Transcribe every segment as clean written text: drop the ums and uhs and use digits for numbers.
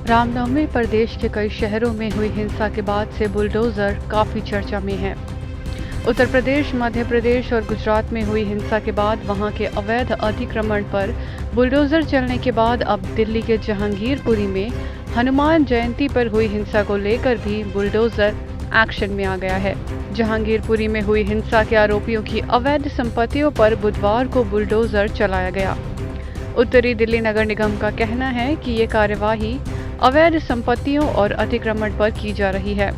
रामनवमी पर देश के कई शहरों में हुई हिंसा के बाद से बुलडोजर काफ़ी चर्चा में है। उत्तर प्रदेश, मध्य प्रदेश और गुजरात में हुई हिंसा के बाद वहां के अवैध अतिक्रमण पर बुलडोजर चलने के बाद अब दिल्ली के जहांगीरपुरी में हनुमान जयंती पर हुई हिंसा को लेकर भी बुलडोजर एक्शन में आ गया है। जहांगीरपुरी में हुई हिंसा के आरोपियों की अवैध संपत्तियों पर बुधवार को बुलडोजर चलाया गया। उत्तरी दिल्ली नगर निगम का कहना है कि ये कार्यवाही अवैध संपत्तियों और अतिक्रमण पर की जा रही है।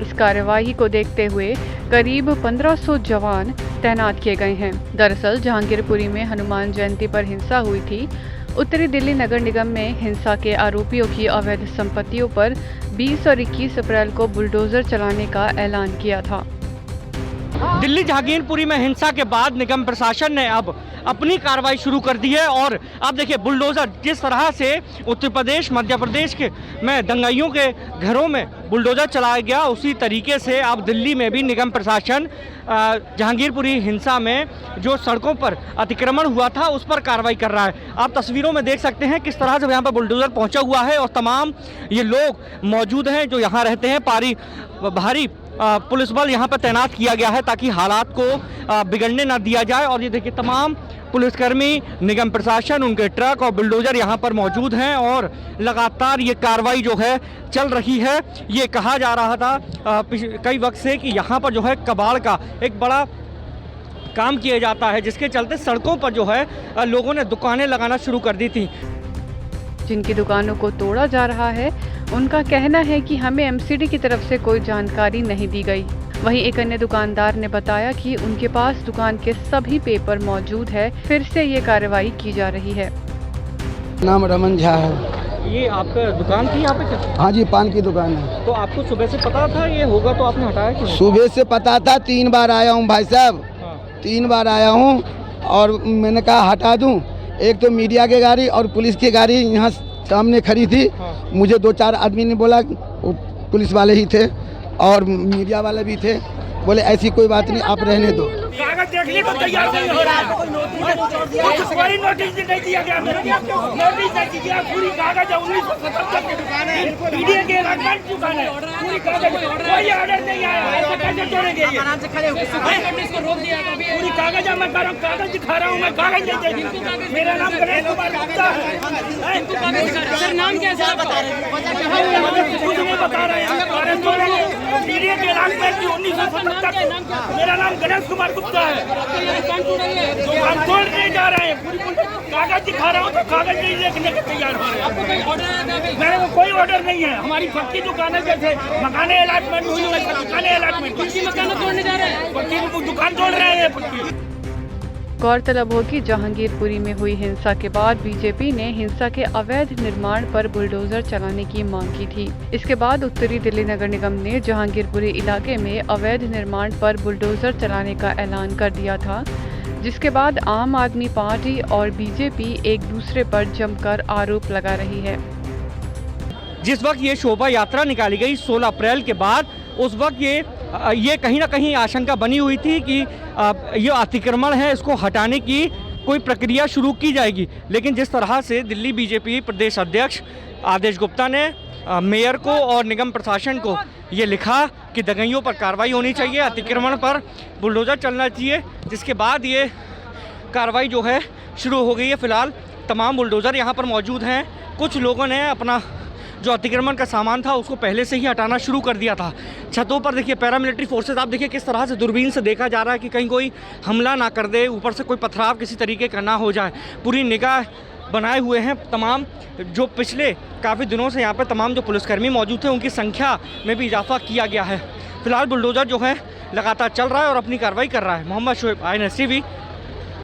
इस कार्यवाही को देखते हुए करीब 1500 जवान तैनात किए गए हैं। दरअसल जहांगीरपुरी में हनुमान जयंती पर हिंसा हुई थी। उत्तरी दिल्ली नगर निगम में हिंसा के आरोपियों की अवैध संपत्तियों पर 20 और 21 अप्रैल को बुलडोजर चलाने का ऐलान किया था। दिल्ली जहांगीरपुरी में हिंसा के बाद निगम प्रशासन ने अब अपनी कार्रवाई शुरू कर दी है और अब देखिए बुलडोजर जिस तरह से उत्तर प्रदेश, मध्य प्रदेश के में दंगाइयों के घरों में बुलडोजर चलाया गया, उसी तरीके से अब दिल्ली में भी निगम प्रशासन जहांगीरपुरी हिंसा में जो सड़कों पर अतिक्रमण हुआ था उस पर कार्रवाई कर रहा है। आप तस्वीरों में देख सकते हैं किस तरह से यहाँ पर बुलडोजर पहुँचा हुआ है और तमाम ये लोग मौजूद हैं जो यहाँ रहते हैं। भारी पुलिस बल यहाँ पर तैनात किया गया है ताकि हालात को बिगड़ने ना दिया जाए। और ये देखिए तमाम पुलिसकर्मी, निगम प्रशासन, उनके ट्रक और बुलडोजर यहाँ पर मौजूद हैं और लगातार ये कार्रवाई जो है चल रही है। ये कहा जा रहा था कई वक्त से कि यहाँ पर जो है कबाड़ का एक बड़ा काम किया जाता है, जिसके चलते सड़कों पर जो है लोगों ने दुकानें लगाना शुरू कर दी थी। जिनकी दुकानों को तोड़ा जा रहा है उनका कहना है कि हमें एमसीडी की तरफ से कोई जानकारी नहीं दी गई। वहीं एक अन्य दुकानदार ने बताया कि उनके पास दुकान के सभी पेपर मौजूद है। फिर से ये कार्रवाई की जा रही है। नाम रमन झा है। ये आपका दुकान थी यहाँ पे? हाँ जी, पान की दुकान है। तो आपको सुबह से पता था ये होगा तो आपने हटाया क्यों? सुबह से पता था, 3 बार आया हूँ भाई साहब। 3 बार आया हूँ और मैंने कहा हटा दूँ। एक तो मीडिया की गाड़ी और पुलिस की गाड़ी यहाँ सामने खड़ी थी। मुझे 2-4 आदमी ने बोला, पुलिस वाले ही थे और मीडिया वाले भी थे, बोले ऐसी कोई बात नहीं, आप रहने दो। कागज देखने को तैयार नहीं हो रहा है। कोई नोटिस नहीं दिया गया। नोटिस नहीं दिया। पूरी कागज 1977 की दुकान है, मीडिया के अलॉटमेंट दुकान है, पूरी कागज, कोई ऑर्डर नहीं आया। ऐसे कैसे तोड़ेंगे ये? पूरी कागज मैं कर रहा हूँ, कागज दिखा रहा हूँ, मैं कागज नहीं दे। मेरा नाम गणेश कुमार गुप्ता है। सर नाम क्या है बता रहे कुछ नहीं बता रहे हैं। मीडिया के अलॉटमेंट 1977। मेरा नाम गणेश कुमार गुप्ता है। दुकान तोड़ने जा रहे हैं। पूरी कागज दिखा रहा हूँ तो कागज नहीं देखने के तैयार हो रहे हैं। मेरे को कोई ऑर्डर नहीं है। हमारी पक्की दुकान है, जैसे मकाने अलॉटमेंट हुई वैसे दुकानें अलॉटमेंट, पक्की मकान तोड़ने जा रहे हैं, पक्की दुकान तोड़ रहे हैं पक्की। गौरतलब हो कि जहांगीरपुरी में हुई हिंसा के बाद बीजेपी ने हिंसा के अवैध निर्माण पर बुलडोजर चलाने की मांग की थी। इसके बाद उत्तरी दिल्ली नगर निगम ने जहांगीरपुरी इलाके में अवैध निर्माण पर बुलडोजर चलाने का ऐलान कर दिया था, जिसके बाद आम आदमी पार्टी और बीजेपी एक दूसरे पर जमकर आरोप लगा रही है। जिस वक्त ये शोभा यात्रा निकाली गई 16 अप्रैल के बाद, उस वक्त ये कहीं ना कहीं आशंका बनी हुई थी कि ये अतिक्रमण है, इसको हटाने की कोई प्रक्रिया शुरू की जाएगी। लेकिन जिस तरह से दिल्ली बीजेपी प्रदेश अध्यक्ष आदेश गुप्ता ने मेयर को और निगम प्रशासन को ये लिखा कि दंगाइयों पर कार्रवाई होनी चाहिए, अतिक्रमण पर बुलडोजर चलना चाहिए, जिसके बाद ये कार्रवाई जो है शुरू हो गई है। फिलहाल तमाम बुलडोजर यहाँ पर मौजूद हैं। कुछ लोगों ने अपना जो अतिक्रमण का सामान था उसको पहले से ही हटाना शुरू कर दिया था। छतों पर देखिए पैरामिलिट्री फोर्सेस, आप देखिए किस तरह से दूरबीन से देखा जा रहा है कि कहीं कोई हमला ना कर दे, ऊपर से कोई पथराव किसी तरीके का ना हो जाए। पूरी निगाह बनाए हुए हैं तमाम, जो पिछले काफ़ी दिनों से यहाँ पर तमाम जो पुलिसकर्मी मौजूद थे उनकी संख्या में भी इजाफा किया गया है। फिलहाल बुलडोजर जो है लगातार चल रहा है और अपनी कार्रवाई कर रहा है। Mohammad Shoaib, INS TV,